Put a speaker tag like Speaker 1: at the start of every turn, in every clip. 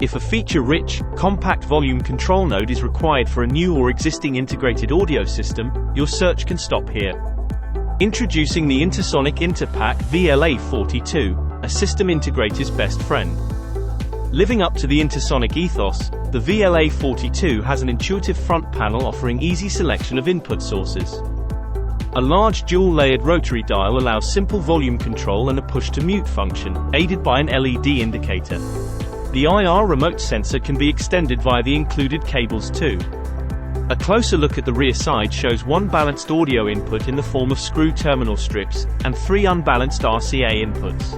Speaker 1: If a feature-rich, compact volume control node is required for a new or existing integrated audio system, your search can stop here. Introducing the Intusonic INTUPAK VLA42, a system integrator's best friend. Living up to the Intusonic ethos, the VLA42 has an intuitive front panel offering easy selection of input sources. A large dual-layered rotary dial allows simple volume control and a push-to-mute function, aided by an LED indicator. The IR remote sensor can be extended via the included cables too. A closer look at the rear side shows one balanced audio input in the form of screw terminal strips, and 3 unbalanced RCA inputs.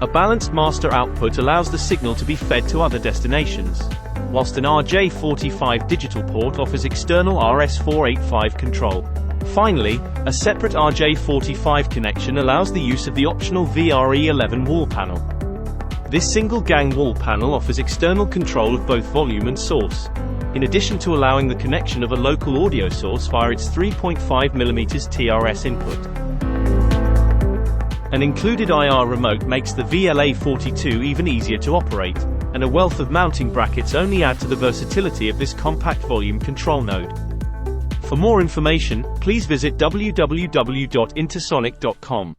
Speaker 1: A balanced master output allows the signal to be fed to other destinations, whilst an RJ45 digital port offers external RS485 control. Finally, a separate RJ45 connection allows the use of the optional VRE11 wall panel. This single-gang wall panel offers external control of both volume and source, in addition to allowing the connection of a local audio source via its 3.5mm TRS input. An included IR remote makes the VLA42 even easier to operate, and a wealth of mounting brackets only add to the versatility of this compact volume control node. For more information, please visit www.intusonic.com.